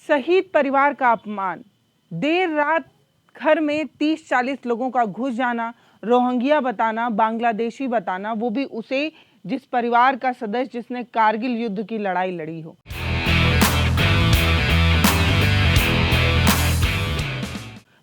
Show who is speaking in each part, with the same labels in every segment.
Speaker 1: शहीद परिवार का अपमान, देर रात घर में 30-40 लोगों का घुस जाना, रोहिंग्या बताना, बांग्लादेशी बताना, वो भी उसे जिस परिवार का सदस्य जिसने कारगिल युद्ध की लड़ाई लड़ी हो।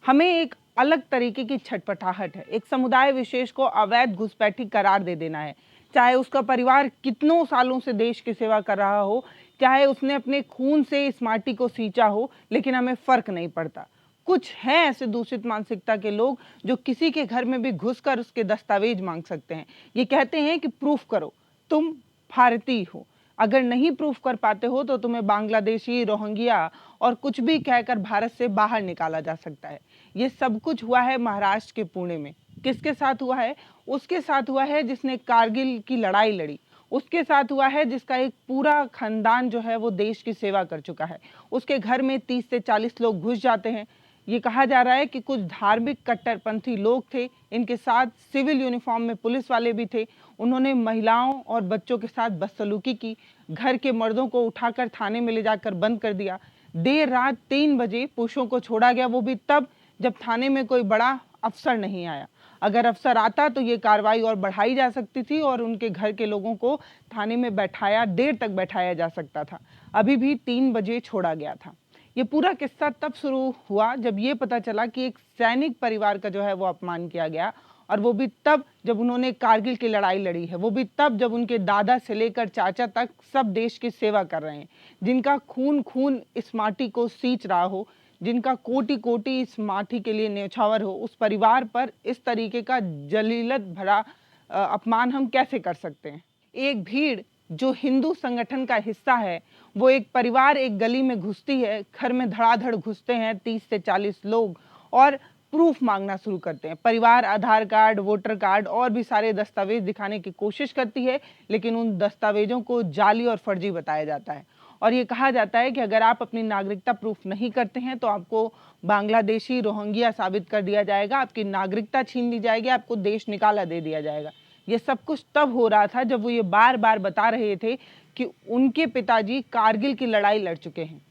Speaker 1: हमें एक अलग तरीके की छटपटाहट है। एक समुदाय विशेष को अवैध घुसपैठी करार दे देना है, चाहे उसका परिवार कितनों सालों से देश की सेवा कर रहा हो, चाहे उसने अपने खून से इस माटी को सींचा हो, लेकिन हमें फर्क नहीं पड़ता। कुछ हैं ऐसे दूषित मानसिकता के लोग जो किसी के घर में भी घुसकर उसके दस्तावेज मांग सकते हैं। ये कहते हैं कि प्रूफ करो, तुम भारतीय हो। अगर नहीं प्रूफ कर पाते हो तो तुम्हें बांग्लादेशी, रोहिंग्या और कुछ भी कहकर भारत से बाहर निकाला जा सकता है। ये सब कुछ हुआ है महाराष्ट्र के पुणे में। किसके साथ हुआ है? उसके साथ हुआ है जिसने कारगिल की लड़ाई लड़ी। उसके साथ हुआ है जिसका एक पूरा खानदान जो है वो देश की सेवा कर चुका है। उसके घर में 30 से 40 लोग घुस जाते हैं। ये कहा जा रहा है कि कुछ धार्मिक कट्टरपंथी लोग थे, इनके साथ सिविल यूनिफॉर्म में पुलिस वाले भी थे। उन्होंने महिलाओं और बच्चों के साथ बदसलूकी की, घर के मर्दों को उठाकर थाने में ले जाकर बंद कर दिया। देर रात 3 बजे पुरुषों को छोड़ा गया, वो भी तब जब थाने में कोई बड़ा अफसर नहीं आया। अगर अफसर आता तो ये कार्रवाई और बढ़ाई जा सकती थी और उनके घर के लोगों को थाने में बैठाया, देर तक बैठाया जा सकता था। अभी भी 3 बजे छोड़ा गया था। ये पूरा किस्सा तब शुरू हुआ जब ये पता चला कि एक सैनिक परिवार का जो है वो अपमान किया गया, और वो भी तब जब उन्होंने कारगिल की लड़ाई लड़ी है। वो भी तब जब उनके दादा से लेकर चाचा तक सब देश की सेवा कर रहे हैं, जिनका खून खून इस माटी को सींच रहा हो, जिनका कोटि कोटि इस माटी के लिए न्यौछावर हो, उस परिवार पर इस तरीके का जलीलत भरा अपमान हम कैसे कर सकते हैं? एक भीड़ जो हिंदू संगठन का हिस्सा है, वो एक परिवार एक गली में घुसती है, घर में धड़ाधड़ घुसते हैं 30 से 40 लोग और प्रूफ मांगना शुरू करते हैं। परिवार आधार कार्ड, वोटर कार्ड और भी सारे दस्तावेज दिखाने की कोशिश करती है, लेकिन उन दस्तावेजों को जाली और फर्जी बताया जाता है। और ये कहा जाता है कि अगर आप अपनी नागरिकता प्रूफ नहीं करते हैं तो आपको बांग्लादेशी, रोहिंग्या साबित कर दिया जाएगा, आपकी नागरिकता छीन ली जाएगी, आपको देश निकाला दे दिया जाएगा। ये सब कुछ तब हो रहा था जब वो ये बार बार बता रहे थे कि उनके पिताजी कारगिल की लड़ाई लड़ चुके हैं।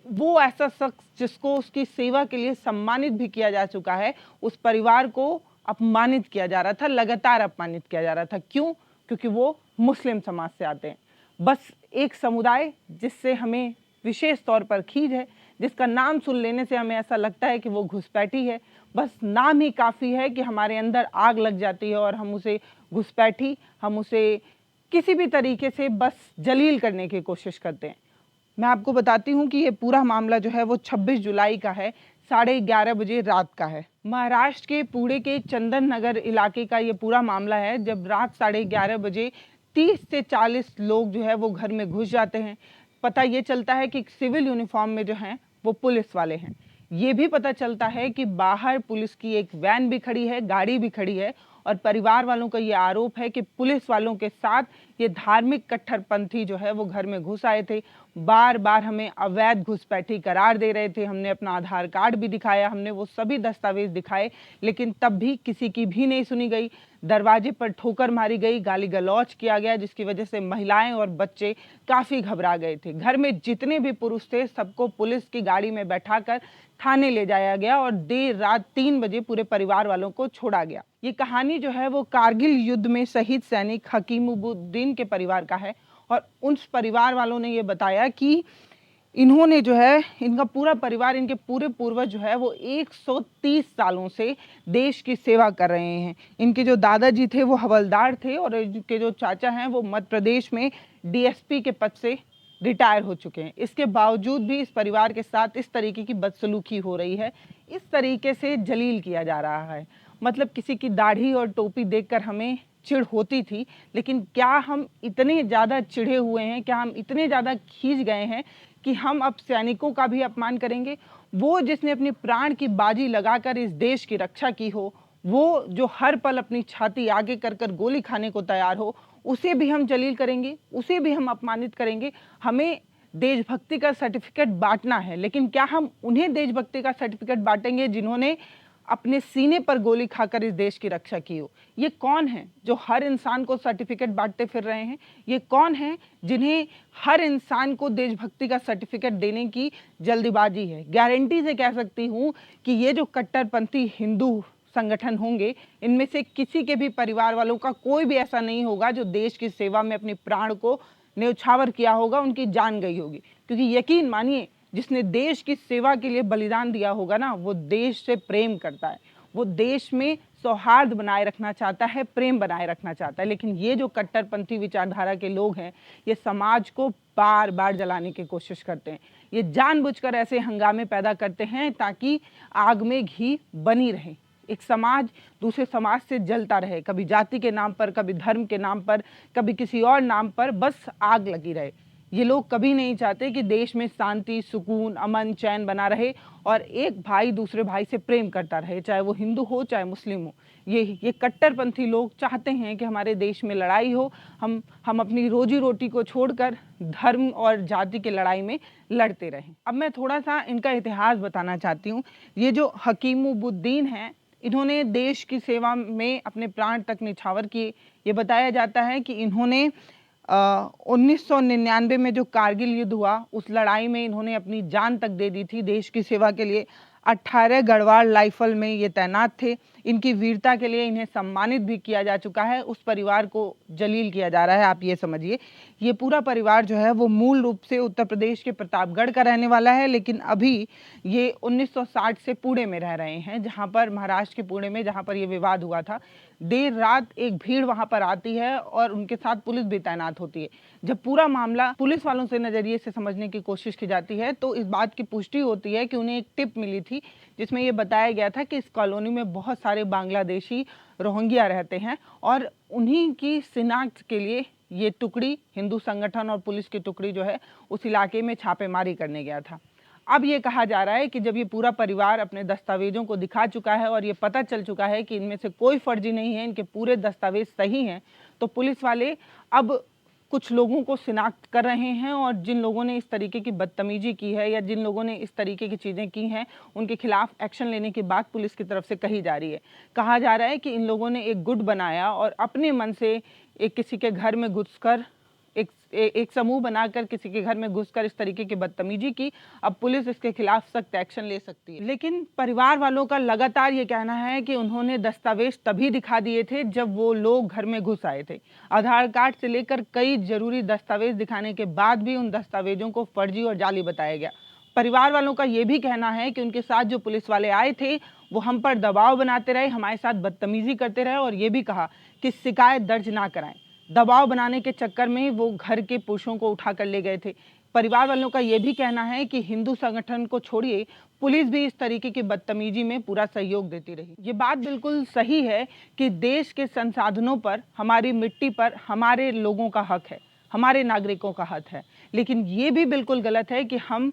Speaker 1: वो ऐसा शख्स जिसको उसकी सेवा के लिए सम्मानित भी किया जा चुका है, उस परिवार को अपमानित किया जा रहा था, लगातार अपमानित किया जा रहा था। क्यों? क्योंकि वो मुस्लिम समाज से आते हैं। बस एक समुदाय जिससे हमें विशेष तौर पर खींच है, जिसका नाम सुन लेने से हमें ऐसा लगता है कि वो घुसपैठी है। बस नाम ही काफ़ी है कि हमारे अंदर आग लग जाती है और हम उसे घुसपैठी, हम उसे किसी भी तरीके से बस जलील करने की कोशिश करते हैं। मैं आपको बताती हूँ कि ये पूरा मामला जो है वो 26 जुलाई का है, 11:30 बजे रात का है। महाराष्ट्र के पुणे के चंदन नगर इलाके का ये पूरा मामला है, जब रात 11:30 बजे 30 से 40 लोग जो है वो घर में घुस जाते हैं। पता ये चलता है कि सिविल यूनिफॉर्म में जो हैं वो पुलिस वाले हैं। ये भी पता चलता है कि बाहर पुलिस की एक वैन भी खड़ी है, गाड़ी भी खड़ी है, और परिवार वालों का ये आरोप है कि पुलिस वालों के साथ ये धार्मिक कट्टरपंथी जो है वो घर में घुस आए थे। बार बार हमें अवैध घुसपैठी करार दे रहे थे। हमने अपना आधार कार्ड भी दिखाया, हमने वो सभी दस्तावेज दिखाए, लेकिन तब भी किसी की भी नहीं सुनी गई। दरवाजे पर ठोकर मारी गई, गाली गलौज किया गया, जिसकी वजह से महिलाएं और बच्चे काफ़ी घबरा गए थे। घर में जितने भी पुरुष थे सबको पुलिस की गाड़ी में बैठाकर थाने ले जाया गया और देर रात 3 बजे पूरे परिवार वालों को छोड़ा गया। ये कहानी जो है वो कारगिल युद्ध में शहीद सैनिक हकीमुद्दीन के परिवार का है, और उन परिवार वालों ने ये बताया कि इन्होंने जो है, इनका पूरा परिवार, इनके पूरे पूर्वज जो है वो 130 सालों से देश की सेवा कर रहे हैं। इनके जो दादाजी थे वो हवलदार थे, और इनके जो चाचा हैं वो मध्य प्रदेश में डीएसपी के पद से रिटायर हो चुके हैं। इसके बावजूद भी इस परिवार के साथ इस तरीके की बदसलूकी हो रही है, इस तरीके से जलील किया जा रहा है। मतलब किसी की दाढ़ी और टोपी देखकर हमें चिढ़ होती थी, लेकिन क्या हम इतने ज़्यादा चिढ़े हुए हैं, क्या हम इतने ज़्यादा खींच गए हैं कि हम अब सैनिकों का भी अपमान करेंगे? वो जिसने अपने प्राण की बाजी लगाकर इस देश की रक्षा की हो, वो जो हर पल अपनी छाती आगे कर कर गोली खाने को तैयार हो, उसे भी हम जलील करेंगे, उसे भी हम अपमानित करेंगे। हमें देशभक्ति का सर्टिफिकेट बांटना है, लेकिन क्या हम उन्हें देशभक्ति का सर्टिफिकेट बांटेंगे जिन्होंने अपने सीने पर गोली खाकर इस देश की रक्षा की हो। ये कौन है जो हर इंसान को सर्टिफिकेट बांटते फिर रहे हैं? ये कौन है जिन्हें हर इंसान को देशभक्ति का सर्टिफिकेट देने की जल्दीबाजी है? गारंटी से कह सकती हूँ कि ये जो कट्टरपंथी हिंदू संगठन होंगे, इनमें से किसी के भी परिवार वालों का कोई भी ऐसा नहीं होगा जो देश की सेवा में अपने प्राण को न्यौछावर किया होगा, उनकी जान गई होगी। क्योंकि यकीन मानिए, जिसने देश की सेवा के लिए बलिदान दिया होगा ना, वो देश से प्रेम करता है, वो देश में सौहार्द बनाए रखना चाहता है, प्रेम बनाए रखना चाहता है। लेकिन ये जो कट्टरपंथी विचारधारा के लोग हैं, ये समाज को बार बार जलाने की कोशिश करते हैं। ये जानबूझकर ऐसे हंगामे पैदा करते हैं ताकि आग में घी बनी रहे, एक समाज दूसरे समाज से जलता रहे, कभी जाति के नाम पर, कभी धर्म के नाम पर, कभी किसी और नाम पर, बस आग लगी रहे। ये लोग कभी नहीं चाहते कि देश में शांति, सुकून, अमन, चैन बना रहे और एक भाई दूसरे भाई से प्रेम करता रहे, चाहे वो हिंदू हो चाहे मुस्लिम हो। ये कट्टरपंथी लोग चाहते हैं कि हमारे देश में लड़ाई हो, हम अपनी रोजी रोटी को छोड़कर धर्म और जाति की लड़ाई में लड़ते रहें। अब मैं थोड़ा सा इनका इतिहास बताना चाहती हूँ। ये जो हकीमुद्दीन हैं, इन्होंने देश की सेवा में अपने प्राण तक निछावर किए। ये बताया जाता है कि इन्होंने 1999 में जो कारगिल युद्ध हुआ, उस लड़ाई में इन्होंने अपनी जान तक दे दी थी देश की सेवा के लिए। 18 गढ़वाल राइफल में ये तैनात थे। इनकी वीरता के लिए इन्हें सम्मानित भी किया जा चुका है। उस परिवार को जलील किया जा रहा है, आप ये समझिए। ये पूरा परिवार जो है वो मूल रूप से उत्तर प्रदेश के प्रतापगढ़ का रहने वाला है, लेकिन अभी ये 1960 से पुणे में रह रहे हैं, जहाँ पर महाराष्ट्र के पुणे में, जहाँ पर ये विवाद हुआ था। देर रात एक भीड़ वहाँ पर आती है और उनके साथ पुलिस भी तैनात होती है। जब पूरा मामला पुलिस वालों से नज़रिए से समझने की कोशिश की जाती है, तो इस बात की पुष्टि होती है कि उन्हें एक टिप मिली थी, जिसमें ये बताया गया था कि इस कॉलोनी में बहुत सारे बांग्लादेशी रोहिंग्या रहते हैं और उन्हीं की शिनाख्त के लिए ये टुकड़ी, हिंदू संगठन और पुलिस की टुकड़ी जो है, उस इलाके में छापेमारी करने गया था। अब ये कहा जा रहा है कि जब ये पूरा परिवार अपने दस्तावेजों को दिखा चुका है और ये पता चल चुका है कि इनमें से कोई फर्जी नहीं है, इनके पूरे दस्तावेज सही हैं, तो पुलिस वाले अब कुछ लोगों को शिनाख्त कर रहे हैं और जिन लोगों ने इस तरीके की बदतमीजी की है या जिन लोगों ने इस तरीके की चीज़ें की हैं, उनके खिलाफ एक्शन लेने की बात पुलिस की तरफ से कही जा रही है। कहा जा रहा है कि इन लोगों ने एक गुट बनाया और अपने मन से एक किसी के घर में घुसकर एक समूह बनाकर किसी के घर में घुसकर इस तरीके की बदतमीजी की। अब पुलिस इसके खिलाफ सख्त एक्शन ले सकती है। लेकिन परिवार वालों का लगातार ये कहना है कि उन्होंने दस्तावेज तभी दिखा दिए थे जब वो लोग घर में घुस आए थे। आधार कार्ड से लेकर कई जरूरी दस्तावेज दिखाने के बाद भी उन दस्तावेजों को फर्जी और जाली बताया गया। परिवार वालों का ये भी कहना है कि उनके साथ जो पुलिस वाले आए थे, वो हम पर दबाव बनाते रहे, हमारे साथ बदतमीजी करते रहे और ये भी कहा कि शिकायत दर्ज ना कराएं। दबाव बनाने के चक्कर में वो घर के पुरुषों को उठा कर ले गए थे। परिवार वालों का ये भी कहना है कि हिंदू संगठन को छोड़िए, पुलिस भी इस तरीके की बदतमीजी में पूरा सहयोग देती रही। ये बात बिल्कुल सही है कि देश के संसाधनों पर, हमारी मिट्टी पर हमारे लोगों का हक है, हमारे नागरिकों का हक है। लेकिन ये भी बिल्कुल गलत है कि हम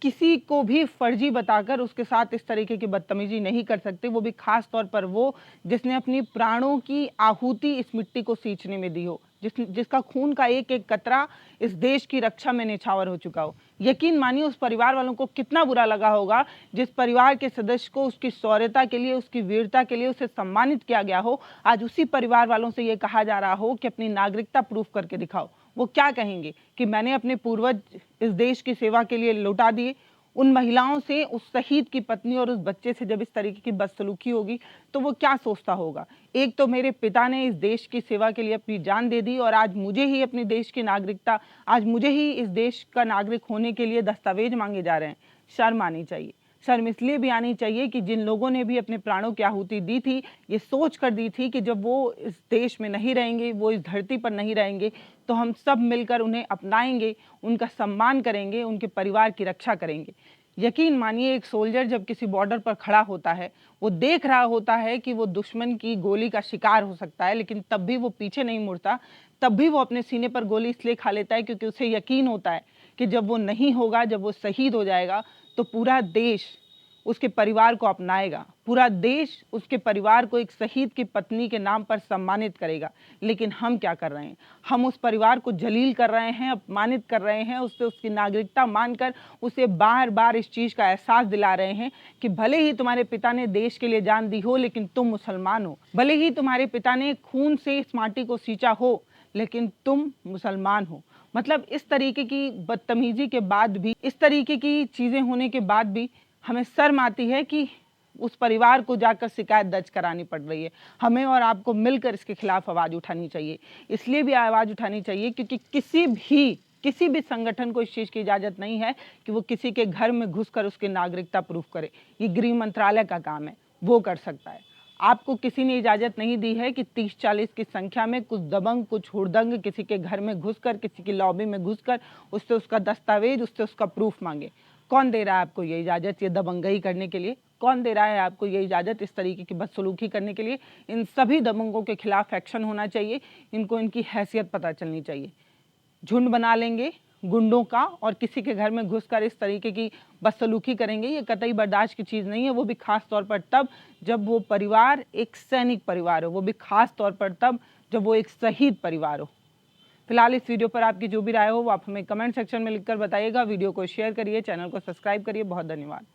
Speaker 1: किसी को भी फर्जी बताकर उसके साथ इस तरीके की बदतमीजी नहीं कर सकते, वो भी खास तौर पर वो जिसने अपनी प्राणों की आहुति इस मिट्टी को सींचने में दी हो, जिसका खून का एक एक कतरा इस देश की रक्षा में न्यौछावर हो चुका हो। यकीन मानिए उस परिवार वालों को कितना बुरा लगा होगा जिस परिवार के सदस्य को उसकी शौर्यता के लिए, उसकी वीरता के लिए उसे सम्मानित किया गया हो। आज उसी परिवार वालों से ये कहा जा रहा हो कि अपनी नागरिकता प्रूफ करके दिखाओ। वो क्या कहेंगे कि मैंने अपने पूर्वज इस देश की सेवा के लिए लौटा दिए। उन महिलाओं से, उस शहीद की पत्नी और उस बच्चे से जब इस तरीके की बदसलूकी होगी तो वो क्या सोचता होगा। एक तो मेरे पिता ने इस देश की सेवा के लिए अपनी जान दे दी और आज मुझे ही अपने देश की नागरिकता, आज मुझे ही इस देश का नागरिक होने के लिए दस्तावेज मांगे जा रहे हैं। शर्म आनी चाहिए। शर्म इसलिए भी आनी चाहिए कि जिन लोगों ने भी अपने प्राणों की आहुति दी थी, ये सोच कर दी थी कि जब वो इस देश में नहीं रहेंगे, वो इस धरती पर नहीं रहेंगे, तो हम सब मिलकर उन्हें अपनाएंगे, उनका सम्मान करेंगे, उनके परिवार की रक्षा करेंगे। यकीन मानिए एक सोल्जर जब किसी बॉर्डर पर खड़ा होता है, वो देख रहा होता है कि वो दुश्मन की गोली का शिकार हो सकता है, लेकिन तब भी वो पीछे नहीं मुड़ता। तब भी वो अपने सीने पर गोली इसलिए खा लेता है क्योंकि उसे यकीन होता है कि जब वो नहीं होगा, जब वो शहीद हो जाएगा, तो पूरा देश उसके परिवार को अपनाएगा, पूरा देश उसके परिवार को एक शहीद की पत्नी के नाम पर सम्मानित करेगा। लेकिन हम क्या कर रहे हैं? हम उस परिवार को जलील कर रहे हैं, अपमानित कर रहे हैं, उससे उसकी नागरिकता मानकर उसे बार बार इस चीज़ का एहसास दिला रहे हैं कि भले ही तुम्हारे पिता ने देश के लिए जान दी हो, लेकिन तुम मुसलमान हो। भले ही तुम्हारे पिता ने खून से इस माटी को सींचा हो, लेकिन तुम मुसलमान हो। मतलब इस तरीके की बदतमीजी के बाद भी, इस तरीके की चीज़ें होने के बाद भी हमें शर्म आती है कि उस परिवार को जाकर शिकायत दर्ज करानी पड़ रही है। हमें और आपको मिलकर इसके खिलाफ आवाज़ उठानी चाहिए। इसलिए भी आवाज़ उठानी चाहिए क्योंकि किसी भी संगठन को इस चीज़ की इजाज़त नहीं है कि वो किसी के घर में घुसकर उसकी नागरिकता प्रूफ करे। ये गृह मंत्रालय का काम है, वो कर सकता है। आपको किसी ने इजाज़त नहीं दी है कि 30-40 की संख्या में कुछ दबंग, कुछ हुड़दंग किसी के घर में घुसकर, किसी की लॉबी में घुसकर उससे उसका दस्तावेज, उससे उसका प्रूफ मांगे। कौन दे रहा है आपको ये इजाज़त, ये दबंगई करने के लिए? कौन दे रहा है आपको ये इजाज़त इस तरीके की बदसलूकी करने के लिए? इन सभी दबंगों के खिलाफ एक्शन होना चाहिए। इनको इनकी हैसियत पता चलनी चाहिए। झुंड बना लेंगे गुंडों का और किसी के घर में घुसकर इस तरीके की बदसलूकी करेंगे, ये कतई बर्दाश्त की चीज़ नहीं है। वो भी खास तौर पर तब जब वो परिवार एक सैनिक परिवार हो, वो भी खास तौर पर तब जब वो एक शहीद परिवार हो। फिलहाल इस वीडियो पर आपकी जो भी राय हो वो आप हमें कमेंट सेक्शन में लिखकर बताइएगा। वीडियो को शेयर करिए, चैनल को सब्सक्राइब करिए। बहुत धन्यवाद।